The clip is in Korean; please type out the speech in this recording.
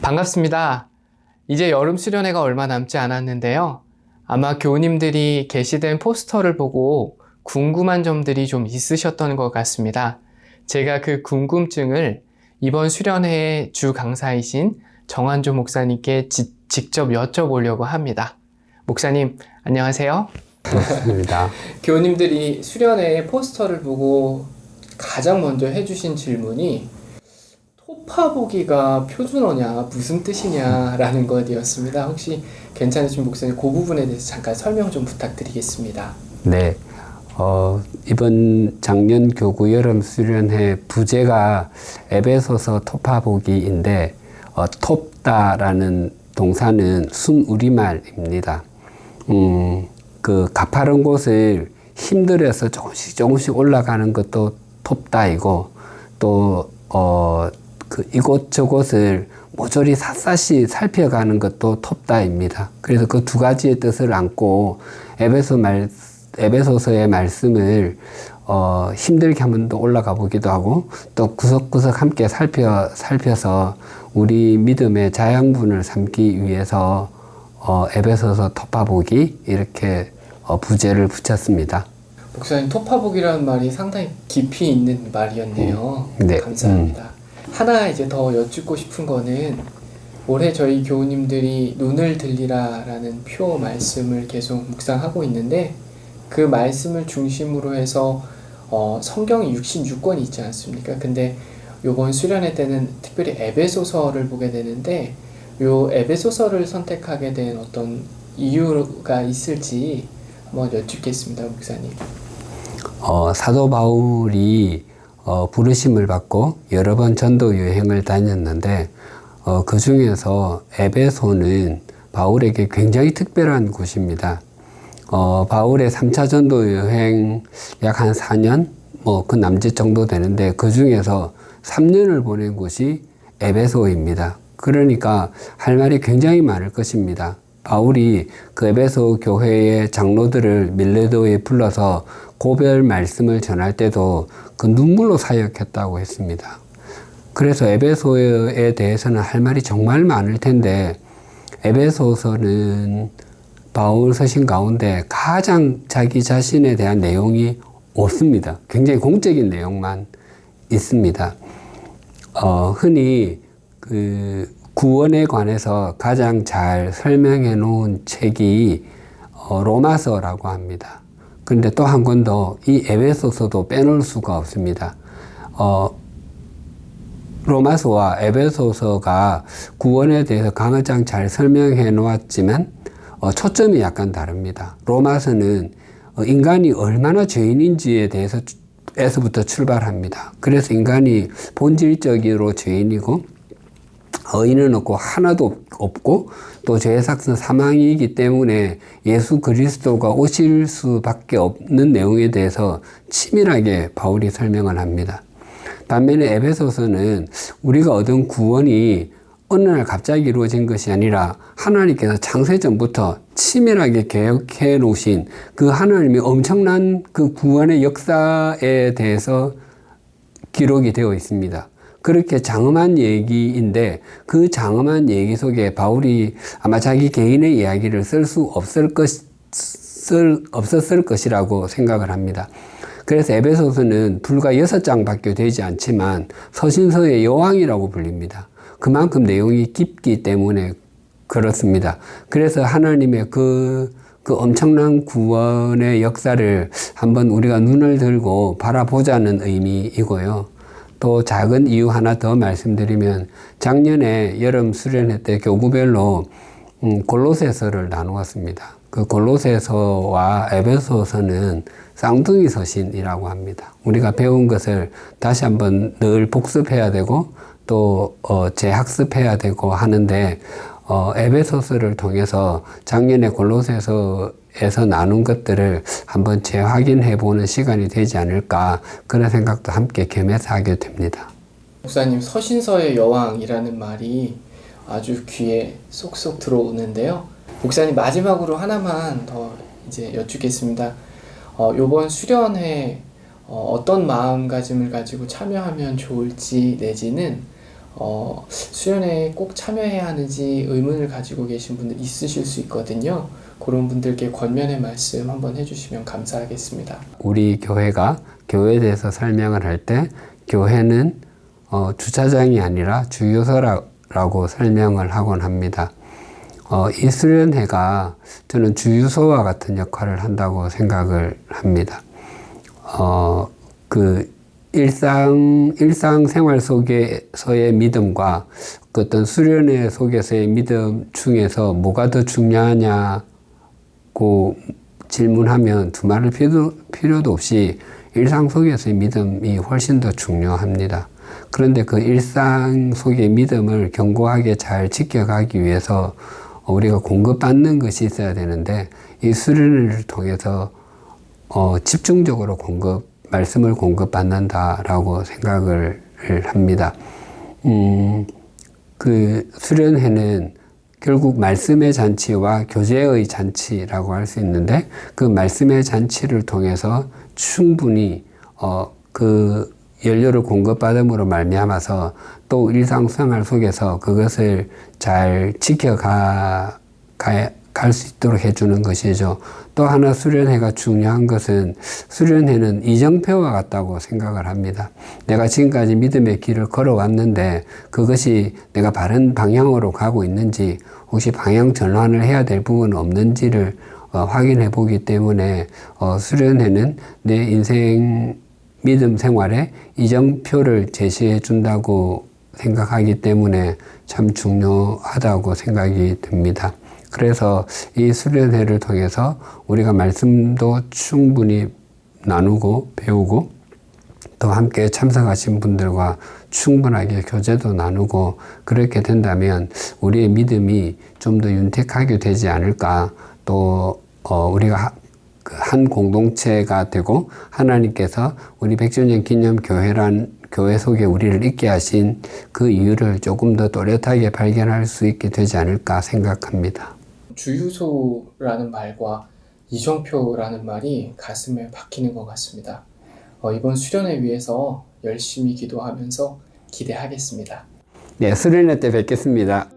반갑습니다. 이제 여름 수련회가 얼마 남지 않았는데요. 아마 교우님들이 게시된 포스터를 보고 궁금한 점들이 좀 있으셨던 것 같습니다. 제가 그 궁금증을 이번 수련회의 주 강사이신 정한조 목사님께 직접 여쭤보려고 합니다. 목사님, 안녕하세요. 반갑습니다. 교우님들이 수련회의 포스터를 보고 가장 먼저 해주신 질문이 토파보기가 표준어냐, 무슨 뜻이냐 라는 것이었습니다. 혹시 괜찮으신 목사님 그 부분에 대해서 잠깐 설명 좀 부탁드리겠습니다. 네, 이번 작년 교구 여름 수련회 부제가 에베소서 토파보기인데 톱다라는 동사는 순우리말입니다. 그 가파른 곳을 힘들어서 조금씩 올라가는 것도 톱다이고 또 그 이곳저곳을 모조리 샅샅이 살펴가는 것도 톱다입니다. 그래서 그 두 가지의 뜻을 안고 에베소서의 말씀을 힘들게 한 번 더 올라가 보기도 하고 또 구석구석 함께 살펴서 우리 믿음의 자양분을 삼기 위해서 에베소서 토파보기 이렇게 부제를 붙였습니다. 목사님, 토파보기라는 말이 상당히 깊이 있는 말이었네요. 네. 감사합니다. 하나 이제 더 여쭙고 싶은 거는 올해 저희 교우님들이 눈을 들리라 라는 표 말씀을 계속 묵상하고 있는데 그 말씀을 중심으로 해서 성경이 66권이 있지 않습니까? 근데 요번 수련회 때는 특별히 에베소서를 보게 되는데 요 에베소서를 선택하게 된 어떤 이유가 있을지 한번 여쭙겠습니다, 목사님. 사도 바울이 부르심을 받고 여러 번 전도 여행을 다녔는데 그 중에서 에베소는 바울에게 굉장히 특별한 곳입니다. 바울의 3차 전도 여행 약 한 4년 그 남짓 정도 되는데 그 중에서 3년을 보낸 곳이 에베소입니다. 그러니까 할 말이 굉장히 많을 것입니다. 바울이 그 에베소 교회의 장로들을 밀레도에 불러서 고별 말씀을 전할 때도 그 눈물로 사역했다고 했습니다. 그래서 에베소에 대해서는 할 말이 정말 많을 텐데 에베소서는 바울 서신 가운데 가장 자기 자신에 대한 내용이 없습니다. 굉장히 공적인 내용만 있습니다. 흔히 그 구원에 관해서 가장 잘 설명해 놓은 책이 로마서라고 합니다. 그런데 또 한 권 더 이 에베소서도 빼놓을 수가 없습니다. 로마서와 에베소서가 구원에 대해서 가장 잘 설명해 놓았지만 초점이 약간 다릅니다. 로마서는 인간이 얼마나 죄인인지에 대해서부터 출발합니다. 그래서 인간이 본질적으로 죄인이고 의인은 없고 하나도 없고 또 죄의 삭은 사망이기 때문에 예수 그리스도가 오실 수밖에 없는 내용에 대해서 치밀하게 바울이 설명을 합니다. 반면에 에베소서는 우리가 얻은 구원이 어느 날 갑자기 이루어진 것이 아니라 하나님께서 창세전부터 치밀하게 계획해 놓으신 그 하나님의 엄청난 그 구원의 역사에 대해서 기록이 되어 있습니다. 그렇게 장엄한 얘기인데 그 장엄한 얘기 속에 바울이 아마 자기 개인의 이야기를 쓸 수 없었을 것이라고 생각을 합니다. 그래서 에베소서는 불과 6장밖에 되지 않지만 서신서의 여왕이라고 불립니다. 그만큼 내용이 깊기 때문에 그렇습니다. 그래서 하나님의 그 엄청난 구원의 역사를 한번 우리가 눈을 들고 바라보자는 의미이고요. 또 작은 이유 하나 더 말씀드리면 작년에 여름 수련회 때 교구별로 골로새서를 나누었습니다. 그 골로새서와 에베소서는 쌍둥이 서신이라고 합니다. 우리가 배운 것을 다시 한번 늘 복습해야 되고 또 재학습해야 되고 하는데 에베소서를 통해서 작년에 골로새서에서 나눈 것들을 한번 재확인해 보는 시간이 되지 않을까 그런 생각도 함께 겸해서 하게 됩니다. 목사님, 서신서의 여왕이라는 말이 아주 귀에 쏙쏙 들어오는데요. 목사님, 마지막으로 하나만 더 이제 여쭙겠습니다. 요번 수련회 어떤 마음가짐을 가지고 참여하면 좋을지 내지는 수련회에 꼭 참여해야 하는지 의문을 가지고 계신 분들 있으실 수 있거든요. 그런 분들께 권면의 말씀 한번 해주시면 감사하겠습니다. 우리 교회가 교회에 대해서 설명을 할 때 교회는 주차장이 아니라 주유소라고 설명을 하곤 합니다. 이 수련회가 저는 주유소와 같은 역할을 한다고 생각을 합니다. 그 일상생활 속에서의 믿음과 그 어떤 수련회 속에서의 믿음 중에서 뭐가 더 중요하냐고 질문하면 두말할 필요도 없이 일상 속에서의 믿음이 훨씬 더 중요합니다. 그런데 그 일상 속의 믿음을 견고하게 잘 지켜가기 위해서 우리가 공급받는 것이 있어야 되는데 이 수련회를 통해서 집중적으로 말씀을 공급받는다라고 생각을 합니다. 그 수련회는 결국 말씀의 잔치와 교제의 잔치라고 할 수 있는데 그 말씀의 잔치를 통해서 충분히 그 연료를 공급받음으로 말미암아서 또 일상생활 속에서 그것을 잘 지켜갈 수 있도록 해주는 것이죠. 또 하나 수련회가 중요한 것은 수련회는 이정표와 같다고 생각을 합니다. 내가 지금까지 믿음의 길을 걸어왔는데 그것이 내가 바른 방향으로 가고 있는지 혹시 방향 전환을 해야 될 부분은 없는지를 확인해 보기 때문에 수련회는 내 인생 믿음 생활에 이정표를 제시해 준다고 생각하기 때문에 참 중요하다고 생각이 듭니다. 그래서 이 수련회를 통해서 우리가 말씀도 충분히 나누고 배우고 또 함께 참석하신 분들과 충분하게 교제도 나누고 그렇게 된다면 우리의 믿음이 좀 더 윤택하게 되지 않을까. 또 우리가 한 공동체가 되고 하나님께서 우리 100주년 기념 교회 속에 우리를 있게 하신 그 이유를 조금 더 또렷하게 발견할 수 있게 되지 않을까 생각합니다. 주유소라는 말과 이정표라는 말이 가슴에 박히는 것 같습니다. 이번 수련회 위해서 열심히 기도하면서 기대하겠습니다. 네, 수련회 때 뵙겠습니다.